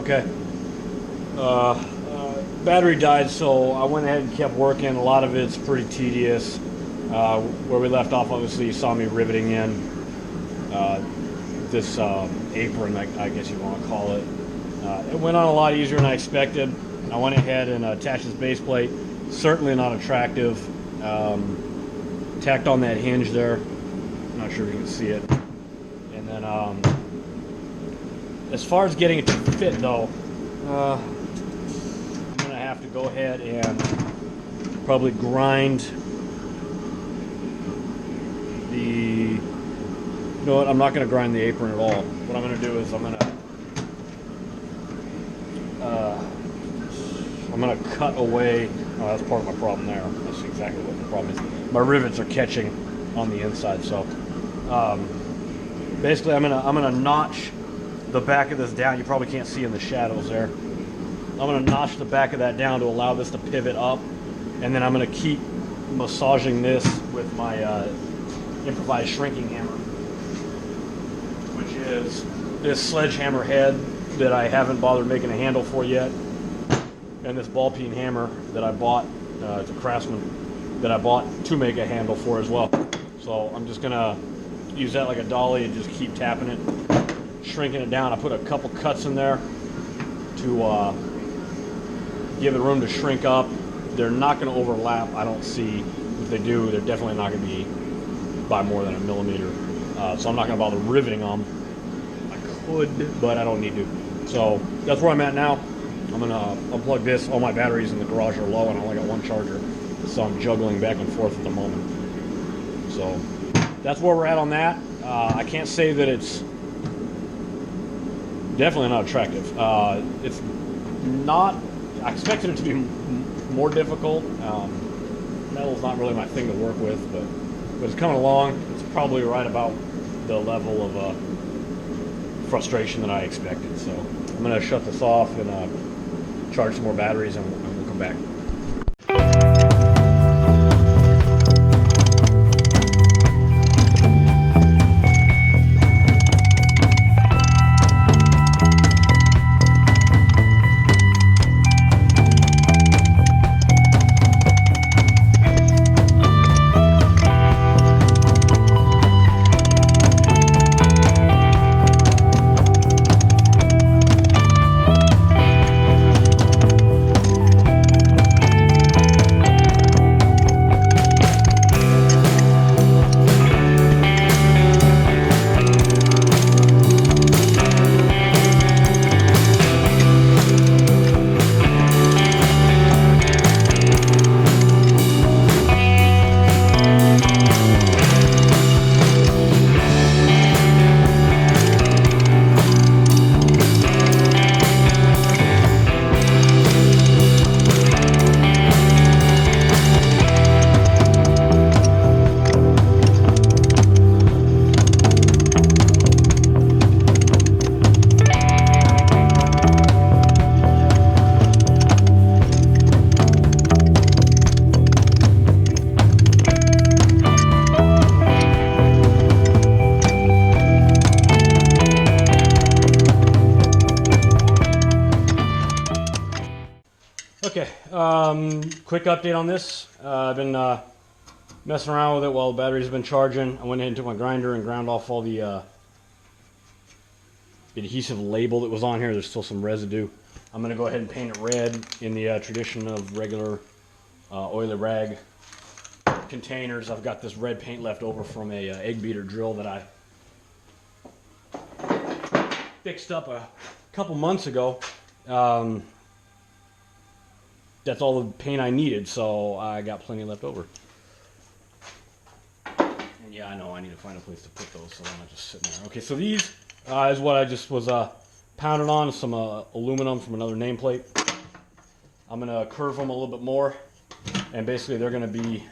Okay. Battery died, so I went ahead and kept working. A lot of it's pretty tedious. Where we left off, obviously, you saw me riveting in this apron, I guess you want to call it. It went on a lot easier than I expected. I went ahead and attached this base plate. Certainly not attractive. Tacked on that hinge there. I'm not sure if you can see it. And then, as far as getting it to fit, though, I'm going to have to go ahead and probably grind the... You know what? I'm not going to grind the apron at all. What I'm going to do is I'm going to cut away. Oh, that's part of my problem there. That's exactly what the problem is. My rivets are catching on the inside, so basically I'm gonna notch the back of this down. You probably can't see in the shadows there. I'm gonna notch the back of that down to allow this to pivot up, and then I'm gonna keep massaging this with my improvised shrinking hammer, which is this sledgehammer head that I haven't bothered making a handle for yet, and this ball peen hammer that I bought, it's a Craftsman, that I bought to make a handle for as well. So I'm just gonna use that like a dolly and just keep tapping it, shrinking it down. I put a couple cuts in there to give it room to shrink up. They're not gonna overlap, I don't see. If they do, they're definitely not gonna be by more than a millimeter. So I'm not gonna bother riveting them. I could, but I don't need to. So that's where I'm at now. I'm gonna unplug this. All my batteries in the garage are low and I only got one charger, so I'm juggling back and forth at the moment. So that's where we're at on that. I can't say that it's definitely not attractive. It's not. I expected it to be more difficult. Metal's not really my thing to work with, but it's coming along. It's probably right about the level of frustration that I expected. So I'm gonna shut this off and charge some more batteries, and we'll come back. Okay, quick update on this. I've been messing around with it while the batteries have been charging. I went ahead and took my grinder and ground off all the adhesive label that was on here. There's still some residue. I'm going to go ahead and paint it red in the tradition of regular oily rag containers. I've got this red paint left over from a egg beater drill that I fixed up a couple months ago. That's all the paint I needed, so I got plenty left over. And yeah, I know I need to find a place to put those so they're not just sitting there. Okay, so these is what I just was pounding on, some aluminum from another nameplate. I'm going to curve them a little bit more, and basically they're going to be,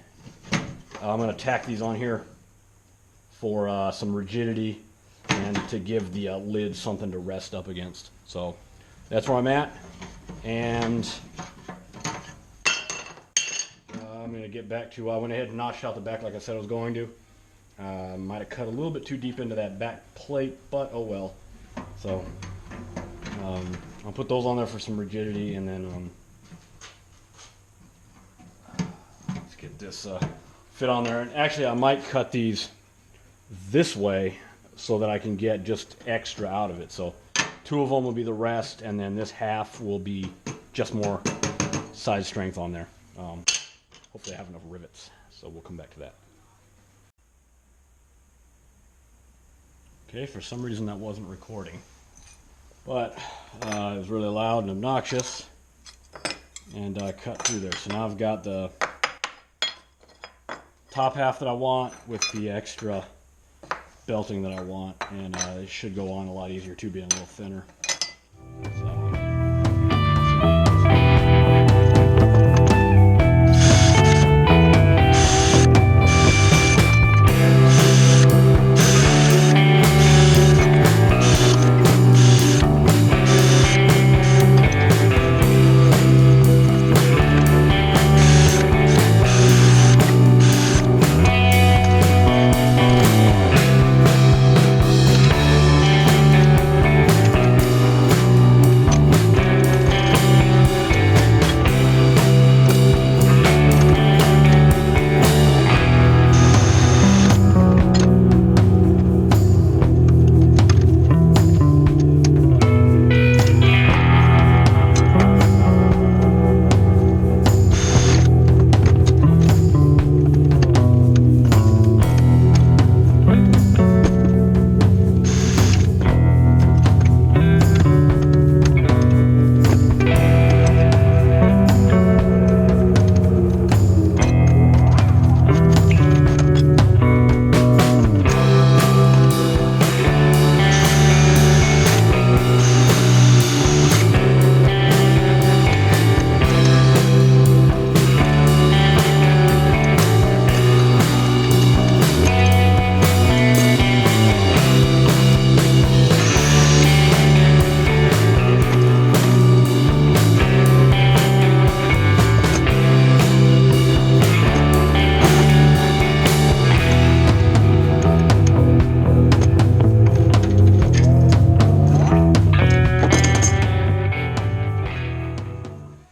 I'm going to tack these on here for some rigidity and to give the lid something to rest up against. So that's where I'm at, and I'm going to get back to, I went ahead and notched out the back like I said I was going to. Might have cut a little bit too deep into that back plate, but oh well. So I'll put those on there for some rigidity, and then let's get this fit on there. And actually, I might cut these this way so that I can get just extra out of it. So 2 of them will be the rest, and then this half will be just more side strength on there. Hopefully I have enough rivets, so we'll come back to that. Okay, for some reason that wasn't recording, but it was really loud and obnoxious, and I cut through there. So now I've got the top half that I want with the extra belting that I want, and it should go on a lot easier too, being a little thinner. So.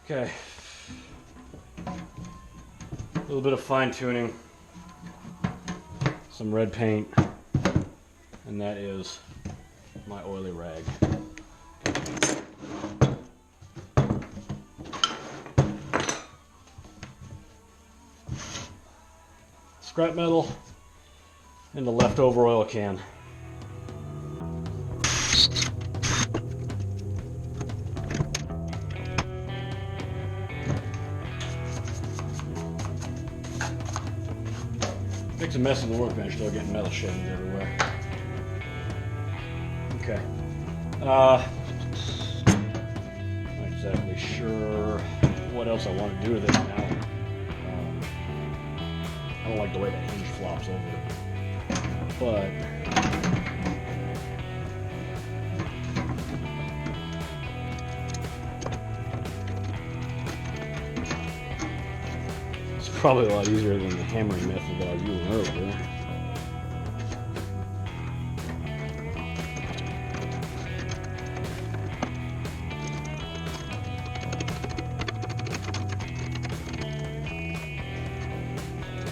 Okay, a little bit of fine tuning, some red paint, and that is my oily rag. Scrap metal and the leftover oil can. Makes a mess of the workbench though, getting metal shavings everywhere. Okay. Not exactly sure what else I want to do with this now. I don't like the way the hinge flops over, but it's probably a lot easier than the hammering method that I was using earlier.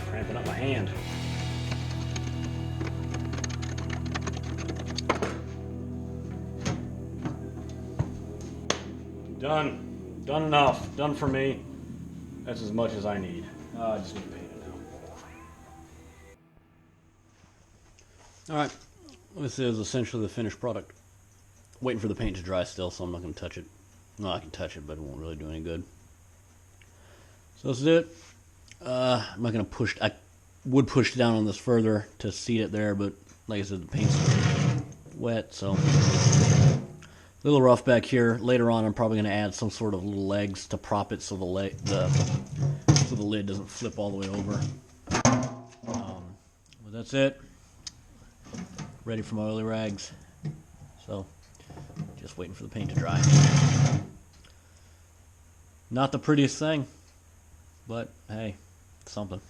Cramping up my hand. Done. Done enough. Done for me. That's as much as I need. I just need to paint it now. Alright, this is essentially the finished product. Waiting for the paint to dry still, so I'm not going to touch it. No, I can touch it, but it won't really do any good. So this is it. I'm not going to push, I would push down on this further to seat it there, but like I said, the paint's wet, so a little rough back here. Later on, I'm probably going to add some sort of little legs to prop it so so the lid doesn't flip all the way over. But that's it. Ready for my oily rags. So, just waiting for the paint to dry. Not the prettiest thing, but hey, something.